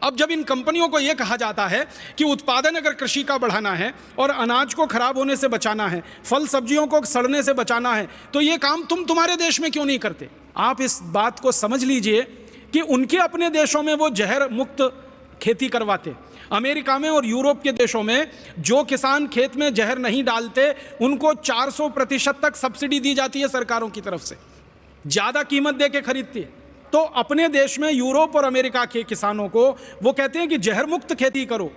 अब जब इन कंपनियों को यह कहा जाता है कि उत्पादन अगर कृषि का बढ़ाना है और अनाज को खराब होने से बचाना है, फल सब्जियों को सड़ने से बचाना है, तो ये काम तुम्हारे देश में क्यों नहीं करते? आप इस बात को समझ लीजिए कि उनके अपने देशों में वो जहर मुक्त खेती करवाते। अमेरिका में और यूरोप के देशों में जो किसान खेत में जहर नहीं डालते उनको 400% तक सब्सिडी दी जाती है सरकारों की तरफ से, ज़्यादा कीमत दे के खरीदती है। तो अपने देश में यूरोप और अमेरिका के किसानों को वो कहते हैं कि जहर मुक्त खेती करो,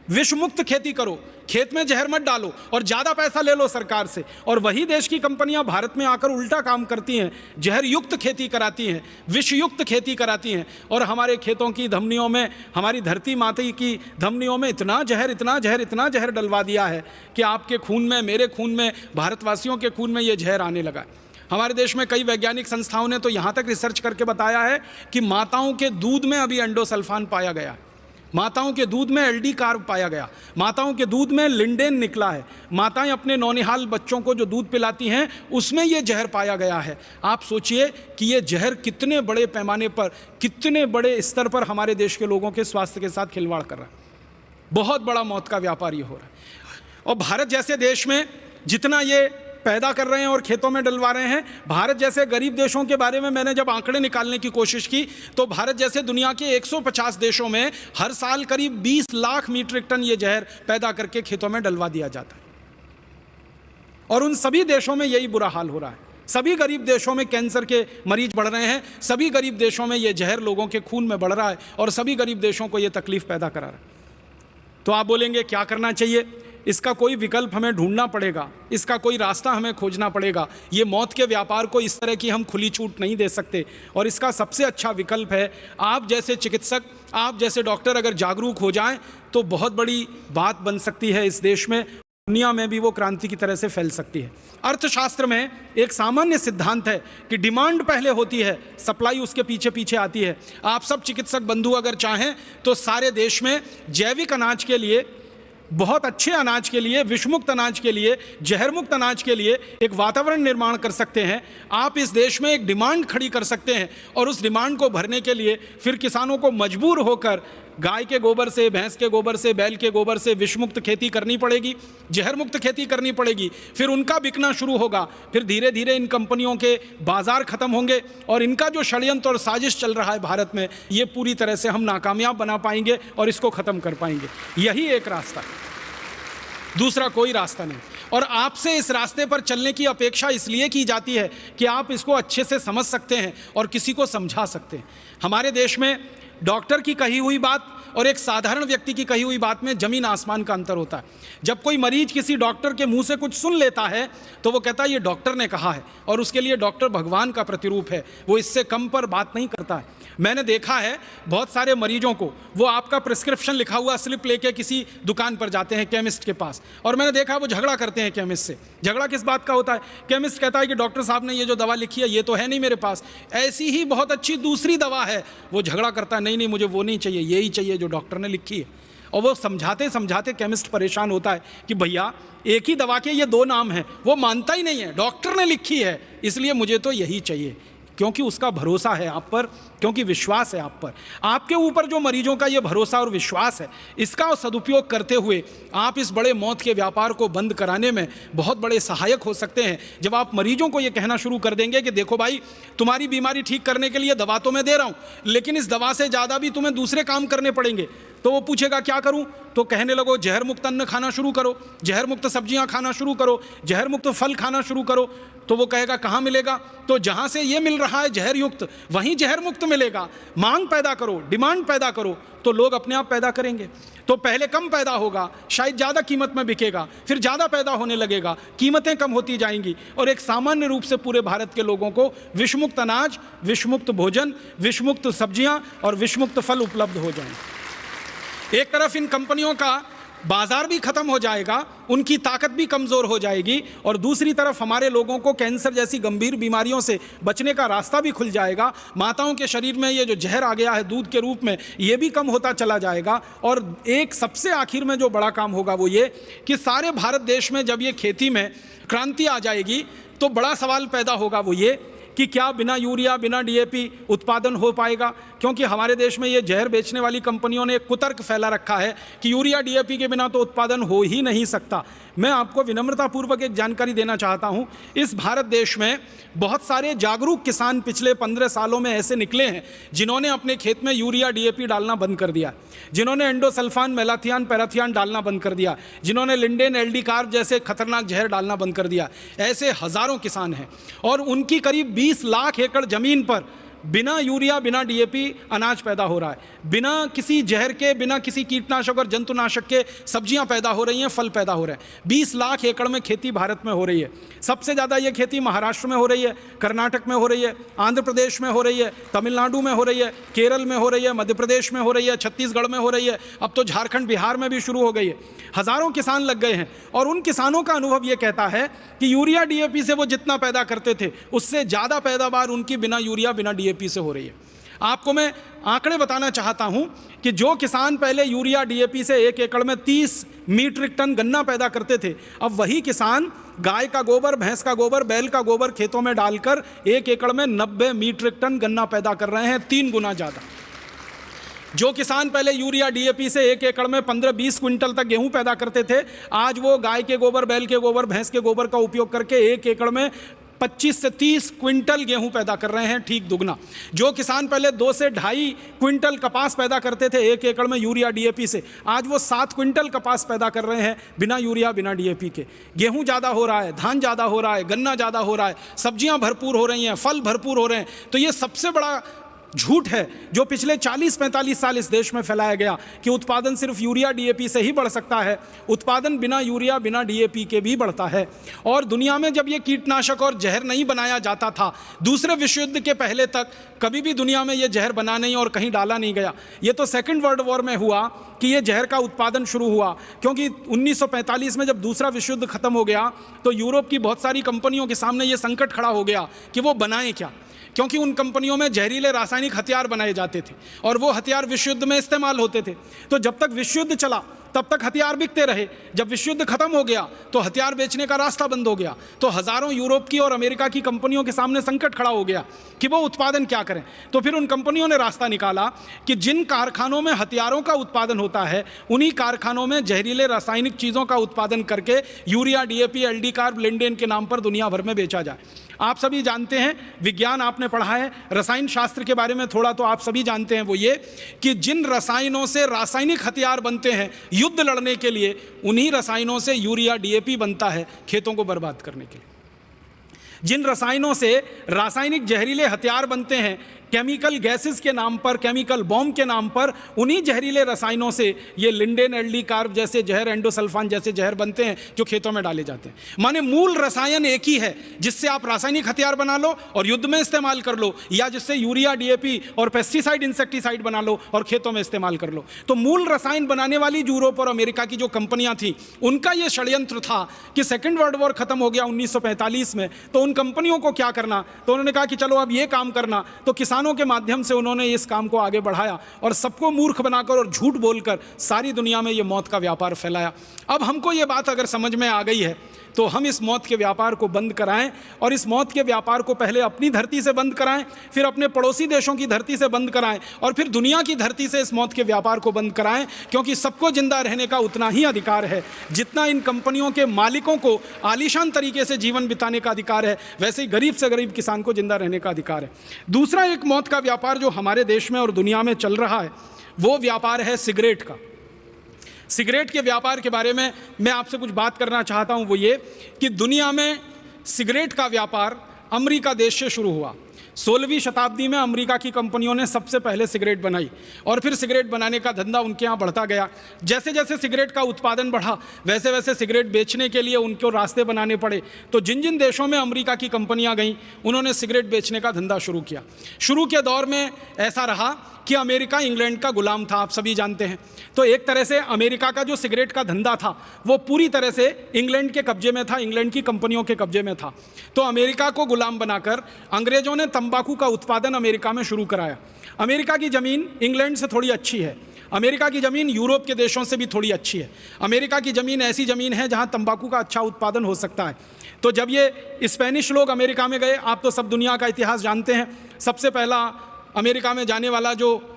विष मुक्त खेती करो, खेत में जहर मत डालो और ज़्यादा पैसा ले लो सरकार से। और वही देश की कंपनियां भारत में आकर उल्टा काम करती हैं, जहर युक्त खेती कराती हैं, विष युक्त खेती कराती हैं और हमारे खेतों की धमनियों में, हमारी धरती माता की धमनियों में इतना जहर डलवा दिया है कि आपके खून में, मेरे खून में, भारतवासियों के खून में ये जहर आने लगा है। हमारे देश में कई वैज्ञानिक संस्थाओं ने तो यहाँ तक रिसर्च करके बताया है कि माताओं के दूध में अभी एंडोसल्फान पाया गया, माताओं के दूध में एलडी कार्ब पाया गया, माताओं के दूध में लिंडेन निकला है, माताएं अपने नौनिहाल बच्चों को जो दूध पिलाती हैं उसमें ये जहर पाया गया है। आप सोचिए कि ये जहर कितने बड़े पैमाने पर, कितने बड़े स्तर पर हमारे देश के लोगों के स्वास्थ्य के साथ खिलवाड़ कर रहा है। बहुत बड़ा मौत का व्यापार ये हो रहा है। और भारत जैसे देश में जितना ये पैदा कर रहे हैं और खेतों में डलवा रहे हैं, भारत जैसे गरीब देशों के बारे में मैंने जब आंकड़े निकालने की कोशिश की तो भारत जैसे दुनिया के 150 देशों में हर साल करीब 20 लाख मीट्रिक टन ये जहर पैदा करके खेतों में डलवा दिया जाता है। और उन सभी देशों में यही बुरा हाल हो रहा है। सभी गरीब देशों में कैंसर के मरीज बढ़ रहे हैं, सभी गरीब देशों में ये जहर लोगों के खून में बढ़ रहा है और सभी गरीब देशों को ये तकलीफ पैदा करा रहा है। तो आप बोलेंगे क्या करना चाहिए? इसका कोई विकल्प हमें ढूंढना पड़ेगा, इसका कोई रास्ता हमें खोजना पड़ेगा। ये मौत के व्यापार को इस तरह की हम खुली छूट नहीं दे सकते और इसका सबसे अच्छा विकल्प है आप जैसे चिकित्सक, आप जैसे डॉक्टर अगर जागरूक हो जाएं तो बहुत बड़ी बात बन सकती है इस देश में, दुनिया में भी वो क्रांति की तरह से फैल सकती है। अर्थशास्त्र में एक सामान्य सिद्धांत है कि डिमांड पहले होती है, सप्लाई उसके पीछे पीछे आती है। आप सब चिकित्सक बंधु अगर चाहें तो सारे देश में जैविक अनाज के लिए, बहुत अच्छे अनाज के लिए, विषमुक्त अनाज के लिए, जहर मुक्त अनाज के लिए एक वातावरण निर्माण कर सकते हैं। आप इस देश में एक डिमांड खड़ी कर सकते हैं और उस डिमांड को भरने के लिए फिर किसानों को मजबूर होकर गाय के गोबर से, भैंस के गोबर से, बैल के गोबर से विषमुक्त खेती करनी पड़ेगी, जहर मुक्त खेती करनी पड़ेगी। फिर उनका बिकना शुरू होगा, फिर धीरे धीरे इन कंपनियों के बाजार खत्म होंगे और इनका जो षड्यंत्र और साजिश चल रहा है भारत में, ये पूरी तरह से हम नाकामयाब बना पाएंगे और इसको ख़त्म कर पाएंगे। यही एक रास्ता है, दूसरा कोई रास्ता नहीं। और आपसे इस रास्ते पर चलने की अपेक्षा इसलिए की जाती है कि आप इसको अच्छे से समझ सकते हैं और किसी को समझा सकते हैं। हमारे देश में डॉक्टर की कही हुई बात और एक साधारण व्यक्ति की कही हुई बात में ज़मीन आसमान का अंतर होता है। जब कोई मरीज किसी डॉक्टर के मुंह से कुछ सुन लेता है तो वो कहता है ये डॉक्टर ने कहा है और उसके लिए डॉक्टर भगवान का प्रतिरूप है, वो इससे कम पर बात नहीं करता है। मैंने देखा है बहुत सारे मरीजों को, वो आपका प्रिस्क्रिप्शन लिखा हुआ स्लिप लेके किसी दुकान पर जाते हैं केमिस्ट के पास, और मैंने देखा वो झगड़ा करते हैं केमिस्ट से। झगड़ा किस बात का होता है? केमिस्ट कहता है कि डॉक्टर साहब ने ये जो दवा लिखी है ये तो है नहीं मेरे पास, ऐसी ही बहुत अच्छी दूसरी दवा है। वो झगड़ा करता है, नहीं मुझे वो नहीं चाहिए, यही चाहिए जो डॉक्टर ने लिखी है। और वो समझाते समझाते केमिस्ट परेशान होता है कि भैया एक ही दवा के ये दो नाम हैं। वो मानता ही नहीं है, डॉक्टर ने लिखी है इसलिए मुझे तो यही चाहिए, क्योंकि उसका भरोसा है आप पर, क्योंकि विश्वास है आप पर। आपके ऊपर जो मरीजों का ये भरोसा और विश्वास है, इसका सदुपयोग करते हुए आप इस बड़े मौत के व्यापार को बंद कराने में बहुत बड़े सहायक हो सकते हैं। जब आप मरीजों को ये कहना शुरू कर देंगे कि देखो भाई, तुम्हारी बीमारी ठीक करने के लिए दवा तो मैं दे रहा हूँ, लेकिन इस दवा से ज़्यादा भी तुम्हें दूसरे काम करने पड़ेंगे, तो वो पूछेगा क्या करूं? तो कहने लगो जहर मुक्त अन्न खाना शुरू करो, जहर मुक्त सब्जियां खाना शुरू करो, जहर मुक्त फल खाना शुरू करो। तो वो कहेगा कहाँ मिलेगा? तो जहाँ से ये मिल रहा है जहर युक्त, वहीं जहर मुक्त मिलेगा। मांग पैदा करो, डिमांड पैदा करो, तो लोग अपने आप पैदा करेंगे। तो पहले कम पैदा होगा, शायद ज़्यादा कीमत में बिकेगा, फिर ज़्यादा पैदा होने लगेगा, कीमतें कम होती जाएंगी और एक सामान्य रूप से पूरे भारत के लोगों को विषमुक्त अनाज, विषमुक्त भोजन, विषमुक्त सब्जियां और विषमुक्त फल उपलब्ध हो जाएंगे। एक तरफ इन कंपनियों का बाजार भी खत्म हो जाएगा, उनकी ताकत भी कमज़ोर हो जाएगी, और दूसरी तरफ हमारे लोगों को कैंसर जैसी गंभीर बीमारियों से बचने का रास्ता भी खुल जाएगा। माताओं के शरीर में ये जो जहर आ गया है दूध के रूप में, ये भी कम होता चला जाएगा। और एक सबसे आखिर में जो बड़ा काम होगा वो ये कि सारे भारत देश में जब ये खेती में क्रांति आ जाएगी तो बड़ा सवाल पैदा होगा वो ये कि क्या बिना यूरिया बिना डीएपी उत्पादन हो पाएगा, क्योंकि हमारे देश में ये जहर बेचने वाली कंपनियों ने एक कुतर्क फैला रखा है कि यूरिया डीएपी के बिना तो उत्पादन हो ही नहीं सकता। मैं आपको विनम्रतापूर्वक एक जानकारी देना चाहता हूँ, इस भारत देश में बहुत सारे जागरूक किसान पिछले 15 सालों में ऐसे निकले हैं जिन्होंने अपने खेत में यूरिया डीएपी डालना बंद कर दिया, जिन्होंने एंडोसल्फान मेलाथियान पैराथियान डालना बंद कर दिया, जिन्होंने लिंडेन एलडी कार्ब जैसे खतरनाक जहर डालना बंद कर दिया। ऐसे हजारों किसान हैं और उनकी करीब 20 लाख एकड़ जमीन पर बिना यूरिया बिना डीएपी अनाज पैदा हो रहा है, बिना किसी जहर के बिना किसी कीटनाशक और जंतुनाशक के सब्जियां पैदा हो रही हैं, फल पैदा हो रहे हैं। 20 लाख एकड़ में खेती भारत में हो रही है। सबसे ज़्यादा ये खेती महाराष्ट्र में हो रही है, कर्नाटक में हो रही है, आंध्र प्रदेश में हो रही है, तमिलनाडु में हो रही है, केरल में हो रही है, मध्य प्रदेश में हो रही है, छत्तीसगढ़ में हो रही है, अब तो झारखंड बिहार में भी शुरू हो गई है। हज़ारों किसान लग गए हैं और उन किसानों का अनुभव ये कहता है कि यूरिया डीएपी से वो जितना पैदा करते थे उससे ज़्यादा पैदावार उनकी बिना यूरिया बिना डीएपी से हो रही है। आपको मैं आंकड़े बताना चाहता हूं कि जो किसान पहले यूरिया डीएपी से 1 एकड़ में 30 मीट्रिक टन गन्ना पैदा करते थे, अब वही किसान गाय का गोबर, भैंस का गोबर, बैल का गोबर खेतों में डालकर 1 एकड़ में 90 मीट्रिक टन गन्ना पैदा कर रहे हैं, 3 गुना ज़्यादा। जो किसान पहले यूरिया डीएपी से 1 एकड़ में 15-20 क्विंटल तक गेहूं पैदा करते थे, आज वो गाय के गोबर, बैल के गोबर, भैंस के गोबर का उपयोग करके 1 एकड़ में 25 से 30 क्विंटल गेहूं पैदा कर रहे हैं, ठीक दुगना। जो किसान पहले 2 से 2.5 क्विंटल कपास पैदा करते थे 1 एकड़ में यूरिया डीएपी से, आज वो 7 क्विंटल कपास पैदा कर रहे हैं बिना यूरिया बिना डीएपी के। गेहूं ज़्यादा हो रहा है, धान ज़्यादा हो रहा है, गन्ना ज़्यादा हो रहा है, सब्जियां भरपूर हो रही हैं, फल भरपूर हो रहे हैं। तो ये सबसे बड़ा झूठ है जो पिछले 40-45 साल इस देश में फैलाया गया कि उत्पादन सिर्फ यूरिया डीएपी से ही बढ़ सकता है। उत्पादन बिना यूरिया बिना डीएपी के भी बढ़ता है। और दुनिया में जब ये कीटनाशक और जहर नहीं बनाया जाता था, दूसरे विश्व युद्ध के पहले तक कभी भी दुनिया में ये जहर बना नहीं और कहीं डाला नहीं गया। ये तो सेकेंड वर्ल्ड वॉर में हुआ कि ये जहर का उत्पादन शुरू हुआ, क्योंकि 1945 में जब दूसरा विश्व युद्ध खत्म हो गया तो यूरोप की बहुत सारी कंपनियों के सामने ये संकट खड़ा हो गया कि वो बनाएं क्या, क्योंकि उन कंपनियों में जहरीले रासायनिक हथियार बनाए जाते थे और वो हथियार विश्व युद्ध में इस्तेमाल होते थे। तो जब तक विश्व युद्ध चला तब तक हथियार बिकते रहे, जब विश्व युद्ध खत्म हो गया तो हथियार बेचने का रास्ता बंद हो गया। तो हज़ारों यूरोप की और अमेरिका की कंपनियों के सामने संकट खड़ा हो गया कि वो उत्पादन क्या करें। तो फिर उन कंपनियों ने रास्ता निकाला कि जिन कारखानों में हथियारों का उत्पादन होता है उन्हीं कारखानों में जहरीले रासायनिक चीज़ों का उत्पादन करके urea DAP aldicarb lindane के नाम पर दुनिया भर में बेचा जाए। आप सभी जानते हैं, विज्ञान आपने पढ़ा है, रसायन शास्त्र के बारे में थोड़ा तो आप सभी जानते हैं, वो ये कि जिन रसायनों से रासायनिक हथियार बनते हैं युद्ध लड़ने के लिए, उन्हीं रसायनों से यूरिया डीएपी बनता है खेतों को बर्बाद करने के लिए। जिन रसायनों से रासायनिक जहरीले हथियार बनते हैं केमिकल गैसेस के नाम पर, केमिकल बॉम्ब के नाम पर, उन्हीं जहरीले रसायनों से ये लिंडेन एलडी कार्ब जैसे जहर, एंडोसल्फान जैसे जहर बनते हैं जो खेतों में डाले जाते हैं। माने मूल रसायन एक ही है जिससे आप रासायनिक हथियार बना लो और युद्ध में इस्तेमाल कर लो, या जिससे यूरिया डीएपी और पेस्टिसाइड इंसेक्टिसाइड बना लो और खेतों में इस्तेमाल कर लो। तो मूल रसायन बनाने वाली यूरोप और अमेरिका की जो कंपनियां थी उनका यह षड्यंत्र था कि सेकेंड वर्ल्ड वॉर खत्म हो गया 1945 में, तो उन कंपनियों को क्या करना, तो उन्होंने कहा कि चलो अब ये काम करना। तो किसानों के माध्यम से उन्होंने इस काम को आगे बढ़ाया और सबको मूर्ख बनाकर और झूठ बोलकर सारी दुनिया में ये मौत का व्यापार फैलाया। अब हमको ये बात अगर समझ में आ गई है तो हम इस मौत के व्यापार को बंद कराएं, और इस मौत के व्यापार को पहले अपनी धरती से बंद कराएं, फिर अपने पड़ोसी देशों की धरती से बंद कराएं, और फिर दुनिया की धरती से इस मौत के व्यापार को बंद कराएं। क्योंकि सबको जिंदा रहने का उतना ही अधिकार है जितना इन कंपनियों के मालिकों को आलीशान तरीके से जीवन बिताने का अधिकार है, वैसे ही गरीब से गरीब किसान को जिंदा रहने का अधिकार है। दूसरा एक मौत का व्यापार जो हमारे देश में और दुनिया में चल रहा है वो व्यापार है सिगरेट का। सिगरेट के व्यापार के बारे में मैं आपसे कुछ बात करना चाहता हूं, वो ये कि दुनिया में सिगरेट का व्यापार अमेरिका देश से शुरू हुआ। 16वीं शताब्दी में अमेरिका की कंपनियों ने सबसे पहले सिगरेट बनाई और फिर सिगरेट बनाने का धंधा उनके यहाँ बढ़ता गया। जैसे जैसे सिगरेट का उत्पादन बढ़ा वैसे वैसे सिगरेट बेचने के लिए उनको रास्ते बनाने पड़े। तो जिन जिन देशों में अमेरिका की कंपनियां गईं उन्होंने सिगरेट बेचने का धंधा शुरू किया। शुरू के दौर में ऐसा रहा कि अमेरिका इंग्लैंड का गुलाम था, आप सभी जानते हैं। तो एक तरह से अमेरिका का जो सिगरेट का धंधा था वो पूरी तरह से इंग्लैंड के कब्जे में था, इंग्लैंड की कंपनियों के कब्जे में था। तो अमेरिका को गुलाम बनाकर अंग्रेजों ने तंबाकू का उत्पादन अमेरिका में शुरू कराया। अमेरिका की ज़मीन इंग्लैंड से थोड़ी अच्छी है। अमेरिका की ज़मीन यूरोप के देशों से भी थोड़ी अच्छी है। अमेरिका की ज़मीन ऐसी ज़मीन है जहाँ तंबाकू का अच्छा उत्पादन हो सकता है। तो जब ये स्पेनिश लोग अमेरिका में गए, आप तो सब दुनिया का इतिहास जानते हैं, सबसे पहला अमेरिका में जाने वाला जो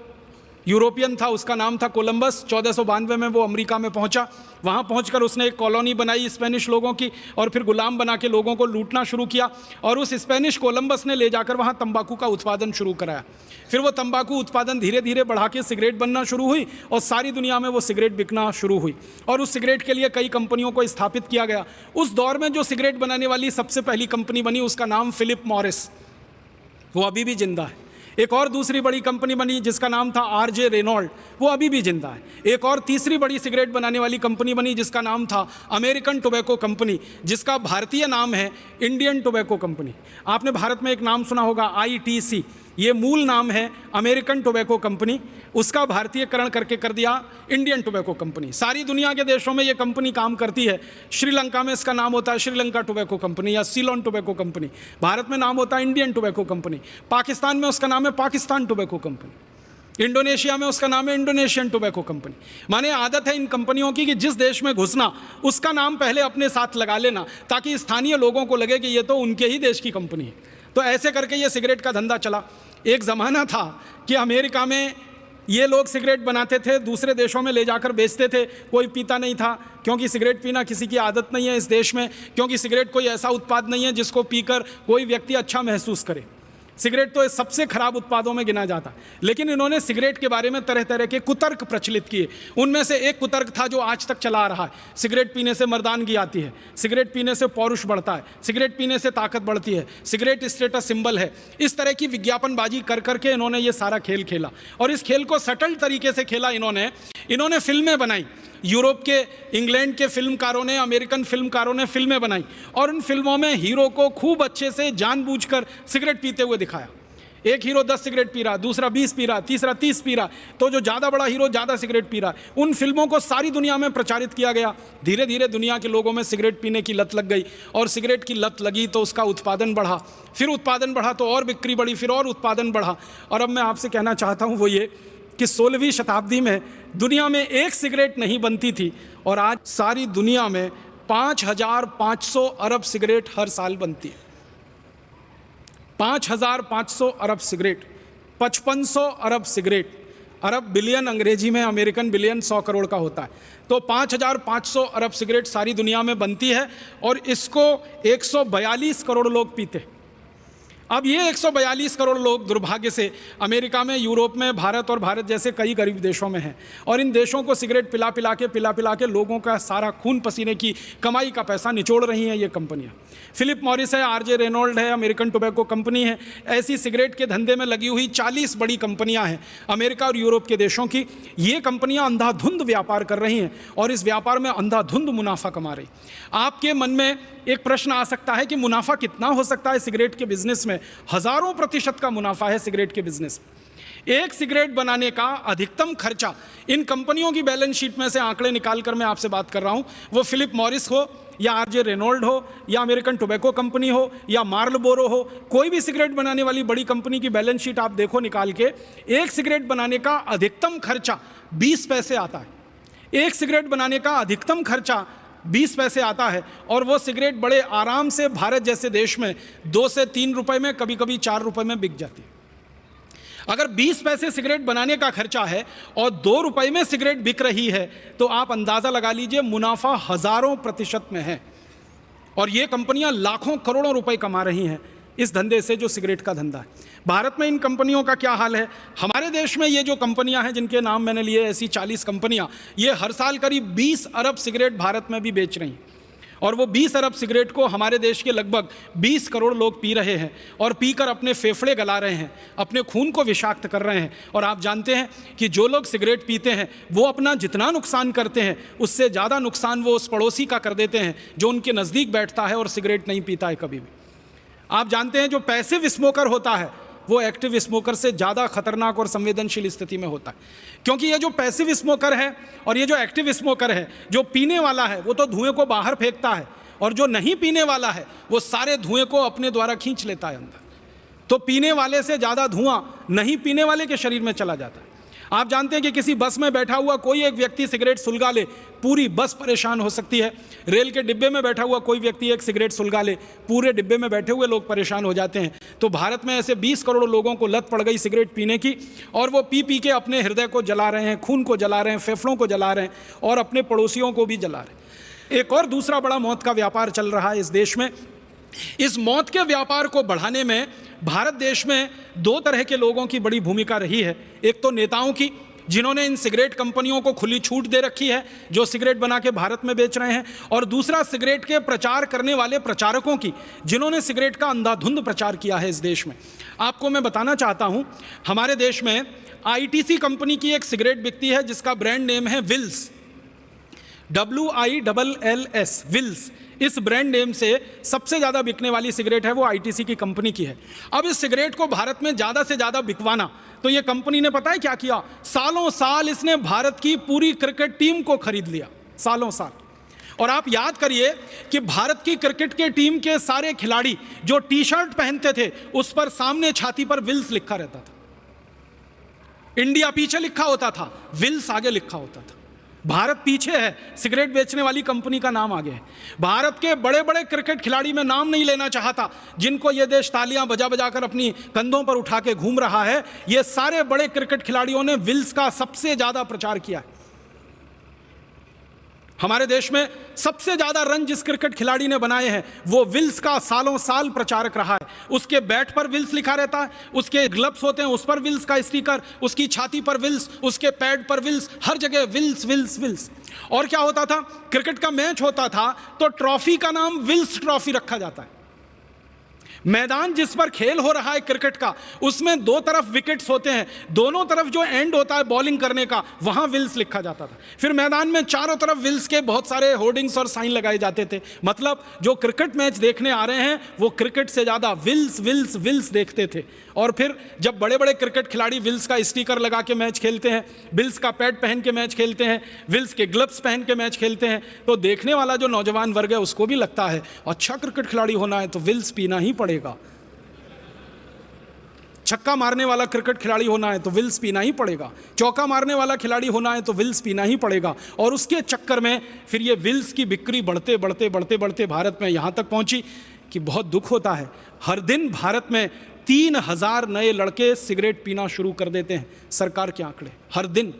यूरोपियन था उसका नाम था कोलंबस। 1492 में वो अमेरिका में पहुंचा। वहां पहुंचकर उसने एक कॉलोनी बनाई स्पेनिश लोगों की, और फिर गुलाम बना के लोगों को लूटना शुरू किया। और उस स्पेनिश कोलंबस ने ले जाकर वहां तंबाकू का उत्पादन शुरू कराया। फिर वो तंबाकू उत्पादन धीरे धीरे बढ़ा के सिगरेट बनना शुरू हुई, और सारी दुनिया में वो सिगरेट बिकना शुरू हुई। और उस सिगरेट के लिए कई कंपनियों को स्थापित किया गया। उस दौर में जो सिगरेट बनाने वाली सबसे पहली कंपनी बनी उसका नाम फिलिप मॉरिस, वो अभी भी जिंदा है। एक और दूसरी बड़ी कंपनी बनी जिसका नाम था आरजे रेनॉल्ड, वो अभी भी जिंदा है। एक और तीसरी बड़ी सिगरेट बनाने वाली कंपनी बनी जिसका नाम था अमेरिकन टोबैको कंपनी, जिसका भारतीय नाम है इंडियन टोबैको कंपनी। आपने भारत में एक नाम सुना होगा ITC, ये मूल नाम है अमेरिकन टोबैको कंपनी, उसका भारतीयकरण करके कर दिया इंडियन टोबैको कंपनी। सारी दुनिया के देशों में ये कंपनी काम करती है। श्रीलंका में इसका नाम होता है श्रीलंका टोबैको कंपनी या सीलोन टोबैको कंपनी। भारत में नाम होता है इंडियन टोबैको कंपनी। पाकिस्तान में उसका नाम है पाकिस्तान टोबैको कंपनी। इंडोनेशिया में उसका नाम है इंडोनेशियन टोबैको कंपनी। माने आदत है इन कंपनियों की कि जिस देश में घुसना उसका नाम पहले अपने साथ लगा लेना, ताकि स्थानीय लोगों को लगे कि ये तो उनके ही देश की कंपनी है। तो ऐसे करके ये सिगरेट का धंधा चला। एक ज़माना था कि अमेरिका में ये लोग सिगरेट बनाते थे, दूसरे देशों में ले जाकर बेचते थे, कोई पीता नहीं था, क्योंकि सिगरेट पीना किसी की आदत नहीं है इस देश में, क्योंकि सिगरेट कोई ऐसा उत्पाद नहीं है जिसको पीकर कोई व्यक्ति अच्छा महसूस करे। सिगरेट तो सबसे खराब उत्पादों में गिना जाता। लेकिन इन्होंने सिगरेट के बारे में तरह तरह के कुतर्क प्रचलित किए। उनमें से एक कुतर्क था जो आज तक चला आ रहा है, सिगरेट पीने से मर्दानगी आती है, सिगरेट पीने से पौरुष बढ़ता है, सिगरेट पीने से ताकत बढ़ती है, सिगरेट स्टेटस सिंबल है। इस तरह की विज्ञापनबाजी कर करके इन्होंने ये सारा खेल खेला, और इस खेल को सटल तरीके से खेला इन्होंने फिल्में बनाई। यूरोप के, इंग्लैंड के फिल्मकारों ने, अमेरिकन फिल्मकारों ने फिल्में बनाई, और उन फिल्मों में हीरो को खूब अच्छे से जानबूझकर सिगरेट पीते हुए दिखाया। एक हीरो 10 सिगरेट पी रहा, दूसरा 20 पी रहा, तीसरा 30 पी रहा, तो जो ज़्यादा बड़ा हीरो ज़्यादा सिगरेट पी रहा। उन फिल्मों को सारी दुनिया में प्रचारित किया गया। धीरे धीरे दुनिया के लोगों में सिगरेट पीने की लत लग गई, और सिगरेट की लत लगी तो उसका उत्पादन बढ़ा, फिर उत्पादन बढ़ा तो और बिक्री बढ़ी, फिर और उत्पादन बढ़ा। और अब मैं आपसे कहना चाहता हूँ वो ये कि 16वीं शताब्दी में दुनिया में एक सिगरेट नहीं बनती थी, और आज सारी दुनिया में 5500 अरब सिगरेट हर साल बनती है। 5500 अरब सिगरेट, 5500 अरब सिगरेट। अरब बिलियन अंग्रेजी में, अमेरिकन बिलियन 100 करोड़ का होता है। तो 5500 अरब सिगरेट सारी दुनिया में बनती है, और इसको 142 करोड़ लोग पीते हैं। अब ये 142 करोड़ लोग दुर्भाग्य से अमेरिका में, यूरोप में, भारत और भारत जैसे कई गरीब देशों में हैं, और इन देशों को सिगरेट पिला पिला के लोगों का सारा खून पसीने की कमाई का पैसा निचोड़ रही हैं ये कंपनियां। फिलिप मॉरिस है, आरजे रेनॉल्ड है, अमेरिकन टोबैको कंपनी है। ऐसी सिगरेट के धंधे में लगी हुई 40 बड़ी कंपनियां हैं अमेरिका और यूरोप के देशों की। ये कंपनियां अंधाधुंध व्यापार कर रही हैं, और इस व्यापार में अंधाधुंध मुनाफा कमा रही। आपके मन में एक प्रश्न आ सकता है कि मुनाफा कितना हो सकता है सिगरेट के बिजनेस में? हजारों प्रतिशत का मुनाफा है सिगरेट के बिजनेस में। एक सिगरेट बनाने का अधिकतम खर्चा, इन कंपनियों की बैलेंस शीट में से आंकड़े निकालकर मैं आपसे बात कर रहा हूं, वो फिलिप मॉरिस हो या आरजे रेनॉल्ड हो या अमेरिकन टोबैको कंपनी हो या मार्लबोरो हो, कोई भी सिगरेट बनाने वाली बड़ी कंपनी की बैलेंस शीट आप देखो निकाल के, एक सिगरेट बनाने का अधिकतम खर्चा 20 पैसे आता है। एक सिगरेट बनाने का अधिकतम खर्चा 20 पैसे आता है, और वो सिगरेट बड़े आराम से भारत जैसे देश में 2 से 3 रुपए में, कभी कभी 4 रुपए में बिक जाती है। अगर 20 पैसे सिगरेट बनाने का खर्चा है और 2 रुपए में सिगरेट बिक रही है, तो आप अंदाजा लगा लीजिए मुनाफा हजारों प्रतिशत में है। और ये कंपनियां लाखों करोड़ों रुपए कमा रही हैं इस धंधे से, जो सिगरेट का धंधा है। भारत में इन कंपनियों का क्या हाल है? हमारे देश में ये जो कंपनियां हैं जिनके नाम मैंने लिए, ऐसी 40 कंपनियां, ये हर साल करीब 20 अरब सिगरेट भारत में भी बेच रही हैं, और वो 20 अरब सिगरेट को हमारे देश के लगभग 20 करोड़ लोग पी रहे हैं, और पीकर अपने फेफड़े गला रहे हैं, अपने खून को विषाक्त कर रहे हैं। और आप जानते हैं कि जो लोग सिगरेट पीते हैं वो अपना जितना नुकसान करते हैं उससे ज़्यादा नुकसान वो उस पड़ोसी का कर देते हैं जो उनके नज़दीक बैठता है और सिगरेट नहीं पीता है कभी भी। आप जानते हैं जो पैसिव स्मोकर होता है वो एक्टिव स्मोकर से ज़्यादा खतरनाक और संवेदनशील स्थिति में होता है, क्योंकि ये जो पैसिव स्मोकर है और ये जो एक्टिव स्मोकर है, जो पीने वाला है वो तो धुएं को बाहर फेंकता है, और जो नहीं पीने वाला है वो सारे धुएं को अपने द्वारा खींच लेता है अंदर। तो पीने वाले से ज़्यादा धुआं नहीं पीने वाले के शरीर में चला जाता है। आप जानते हैं कि किसी बस में बैठा हुआ कोई एक व्यक्ति सिगरेट सुलगा ले, पूरी बस परेशान हो सकती है। रेल के डिब्बे में बैठा हुआ कोई व्यक्ति एक सिगरेट सुलगा ले, पूरे डिब्बे में बैठे हुए लोग परेशान हो जाते हैं। तो भारत में ऐसे 20 करोड़ लोगों को लत पड़ गई सिगरेट पीने की, और वो पी पी के अपने हृदय को जला रहे हैं, खून को जला रहे हैं, फेफड़ों को जला रहे हैं और अपने पड़ोसियों को भी जला रहे हैं। एक और दूसरा बड़ा मौत का व्यापार चल रहा है इस देश में। इस मौत के व्यापार को बढ़ाने में भारत देश में 2 तरह के लोगों की बड़ी भूमिका रही है। एक तो नेताओं की, जिन्होंने इन सिगरेट कंपनियों को खुली छूट दे रखी है, जो सिगरेट बना के भारत में बेच रहे हैं, और दूसरा सिगरेट के प्रचार करने वाले प्रचारकों की, जिन्होंने सिगरेट का अंधाधुंध प्रचार किया है इस देश में। आपको मैं बताना चाहता हूं, हमारे देश में आईटीसी कंपनी की एक सिगरेट बिकती है जिसका ब्रांड नेम है विल्स, WILLS, विल्स। इस ब्रांड नेम से सबसे ज़्यादा बिकने वाली सिगरेट है वो आईटीसी की कंपनी की है। अब इस सिगरेट को भारत में ज़्यादा से ज़्यादा बिकवाना, तो ये कंपनी ने पता है क्या किया? सालों साल इसने भारत की पूरी क्रिकेट टीम को खरीद लिया, सालों साल। और आप याद करिए कि भारत की क्रिकेट के टीम के सारे खिलाड़ी जो टी शर्ट पहनते थे उस पर सामने छाती पर विल्स लिखा रहता था। इंडिया पीछे लिखा होता था, विल्स आगे लिखा होता था। भारत पीछे है, सिगरेट बेचने वाली कंपनी का नाम आगे है। भारत के बड़े बड़े क्रिकेट खिलाड़ी, मैं नाम नहीं लेना चाहता, जिनको ये देश तालियां बजा बजा कर अपनी कंधों पर उठा के घूम रहा है, ये सारे बड़े क्रिकेट खिलाड़ियों ने विल्स का सबसे ज्यादा प्रचार किया है। हमारे देश में सबसे ज्यादा रन जिस क्रिकेट खिलाड़ी ने बनाए हैं वो विल्स का सालों साल प्रचारक रहा है। उसके बैट पर विल्स लिखा रहता है, उसके ग्लव्स होते हैं उस पर विल्स का स्टिकर, उसकी छाती पर विल्स, उसके पैड पर विल्स, हर जगह विल्स विल्स विल्स। और क्या होता था, क्रिकेट का मैच होता था तो ट्रॉफी का नाम विल्स ट्रॉफी रखा जाता है। मैदान जिस पर खेल हो रहा है क्रिकेट का, उसमें 2 तरफ विकेट्स होते हैं, दोनों तरफ जो एंड होता है बॉलिंग करने का, वहां विल्स लिखा जाता था। फिर मैदान में चारों तरफ विल्स के बहुत सारे होर्डिंग्स और साइन लगाए जाते थे। मतलब जो क्रिकेट मैच देखने आ रहे हैं वो क्रिकेट से ज्यादा विल्स विल्स विल्स देखते थे। और फिर जब बड़े बड़े क्रिकेट खिलाड़ी विल्स का स्टिकर लगा के मैच खेलते हैं, विल्स का पैड पहन के मैच खेलते हैं, विल्स के ग्लव्स पहन के मैच खेलते हैं, तो देखने वाला जो नौजवान वर्ग है उसको भी लगता है अच्छा क्रिकेट खिलाड़ी होना है तो विल्स पीना ही पड़ेगा। छक्का मारने वाला क्रिकेट खिलाड़ी होना है तो विल्स पीना ही पड़ेगा, चौका मारने वाला खिलाड़ी होना है तो विल्स पीना ही पड़ेगा। और उसके चक्कर में फिर ये विल्स की बिक्री बढ़ते बढ़ते बढ़ते बढ़ते भारत में यहाँ तक पहुँची कि बहुत दुख होता है, हर दिन भारत में 3000 नए लड़के सिगरेट पीना शुरू कर देते हैं। सरकार के आंकड़े, हर दिन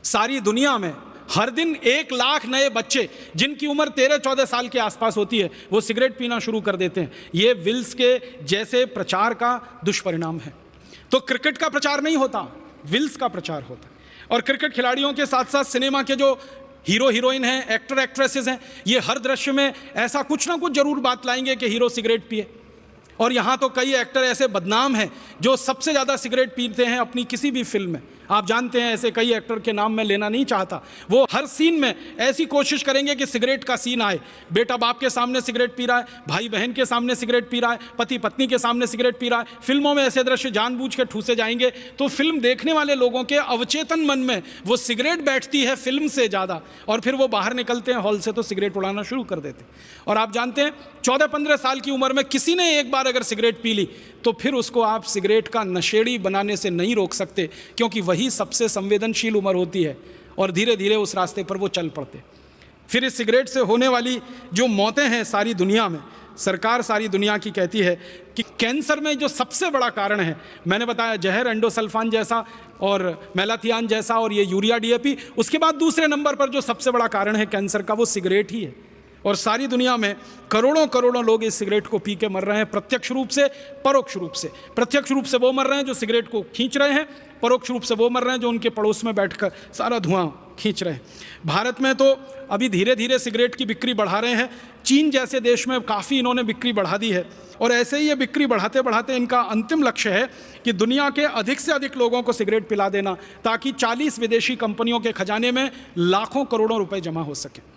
सारी दुनिया में हर दिन 1 लाख नए बच्चे जिनकी उम्र 13-14 साल के आसपास होती है वो सिगरेट पीना शुरू कर देते हैं। ये विल्स के जैसे प्रचार का दुष्परिणाम है। तो क्रिकेट का प्रचार नहीं होता, विल्स का प्रचार होता है। और क्रिकेट खिलाड़ियों के साथ साथ सिनेमा के जो हीरो हीरोइन हैं, एक्टर एक्ट्रेसेस हैं, ये हर दृश्य में ऐसा कुछ ना कुछ जरूर बात लाएंगे कि हीरो सिगरेट पिए। और यहाँ तो कई एक्टर ऐसे बदनाम हैं जो सबसे ज़्यादा सिगरेट पीते हैं अपनी किसी भी फिल्म में। आप जानते हैं ऐसे कई एक्टर के नाम मैं लेना नहीं चाहता, वो हर सीन में ऐसी कोशिश करेंगे कि सिगरेट का सीन आए। बेटा बाप के सामने सिगरेट पी रहा है, भाई बहन के सामने सिगरेट पी रहा है, पति पत्नी के सामने सिगरेट पी रहा है। फिल्मों में ऐसे दृश्य जानबूझ के ठूसे जाएंगे तो फिल्म देखने वाले लोगों के अवचेतन मन में वो सिगरेट बैठती है फिल्म से ज़्यादा, और फिर वो बाहर निकलते हैं हॉल से तो सिगरेट उड़ाना शुरू कर देते। और आप जानते हैं 14-15 साल की उम्र में किसी ने एक बार अगर सिगरेट पी ली तो फिर उसको आप सिगरेट का नशेड़ी बनाने से नहीं रोक सकते, क्योंकि वही सबसे संवेदनशील उम्र होती है और धीरे धीरे उस रास्ते पर वो चल पड़ते। फिर इस सिगरेट से होने वाली जो मौतें हैं सारी दुनिया में, सरकार सारी दुनिया की कहती है कि कैंसर में जो सबसे बड़ा कारण है, मैंने बताया जहर, एंडोसल्फान जैसा और मेलाथियान जैसा और ये यूरिया DAP, उसके बाद दूसरे नंबर पर जो सबसे बड़ा कारण है कैंसर का वो सिगरेट ही है। और सारी दुनिया में करोड़ों करोड़ों लोग इस सिगरेट को पी के मर रहे हैं, प्रत्यक्ष रूप से, परोक्ष रूप से। प्रत्यक्ष रूप से वो मर रहे हैं जो सिगरेट को खींच रहे हैं, परोक्ष रूप से वो मर रहे हैं जो उनके पड़ोस में बैठकर सारा धुआं खींच रहे हैं। भारत में तो अभी धीरे धीरे सिगरेट की बिक्री बढ़ा रहे हैं। चीन जैसे देश में काफ़ी इन्होंने बिक्री बढ़ा दी है, और ऐसे ही ये बिक्री बढ़ाते बढ़ाते इनका अंतिम लक्ष्य है कि दुनिया के अधिक से अधिक लोगों को सिगरेट पिला देना, ताकि 40 विदेशी कंपनियों के खजाने में लाखों करोड़ों रुपए जमा हो सके।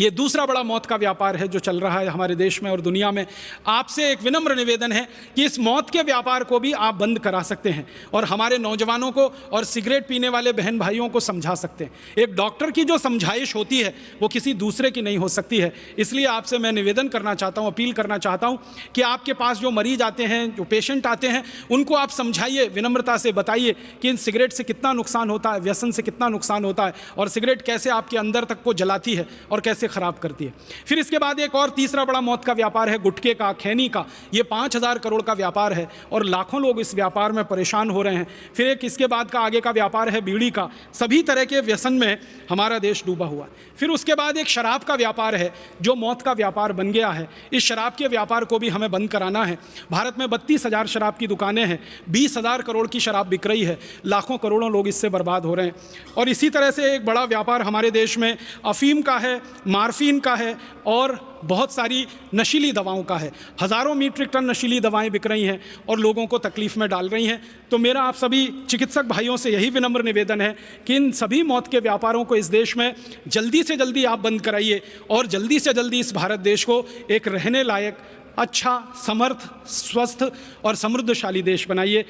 ये दूसरा बड़ा मौत का व्यापार है जो चल रहा है हमारे देश में और दुनिया में। आपसे एक विनम्र निवेदन है कि इस मौत के व्यापार को भी आप बंद करा सकते हैं और हमारे नौजवानों को और सिगरेट पीने वाले बहन भाइयों को समझा सकते हैं। एक डॉक्टर की जो समझाइश होती है वो किसी दूसरे की नहीं हो सकती है। इसलिए आपसे मैं निवेदन करना चाहता हूँ, अपील करना चाहता हूँ कि आपके पास जो मरीज आते हैं, जो पेशेंट आते हैं, उनको आप समझाइए, विनम्रता से बताइए कि इन सिगरेट से कितना नुकसान होता है, व्यसन से कितना नुकसान होता है और सिगरेट कैसे आपके अंदर तक को जलाती है और कैसे ख़राब करती है। फिर इसके बाद एक और तीसरा बड़ा मौत का व्यापार है गुटखे का, खैनी का। ये 5,000 करोड़ का व्यापार है और लाखों लोग इस व्यापार में परेशान हो रहे हैं। फिर एक इसके बाद का आगे का व्यापार है बीड़ी का। सभी तरह के व्यसन में हमारा देश डूबा हुआ। फिर उसके बाद एक शराब का व्यापार है जो मौत का व्यापार बन गया है। इस शराब के व्यापार को भी हमें बंद कराना है। भारत में 32,000 शराब की दुकानें हैं, 20,000 करोड़ की शराब बिक रही है, लाखों करोड़ों लोग इससे बर्बाद हो रहे हैं। और इसी तरह से एक बड़ा व्यापार हमारे देश में अफीम का है, मार्फिन का है और बहुत सारी नशीली दवाओं का है। हज़ारों मीट्रिक टन नशीली दवाएं बिक रही हैं और लोगों को तकलीफ़ में डाल रही हैं। तो मेरा आप सभी चिकित्सक भाइयों से यही विनम्र निवेदन है कि इन सभी मौत के व्यापारों को इस देश में जल्दी से जल्दी आप बंद कराइए और जल्दी से जल्दी इस भारत देश को एक रहने लायक, अच्छा, समर्थ, स्वस्थ और समृद्धशाली देश बनाइए।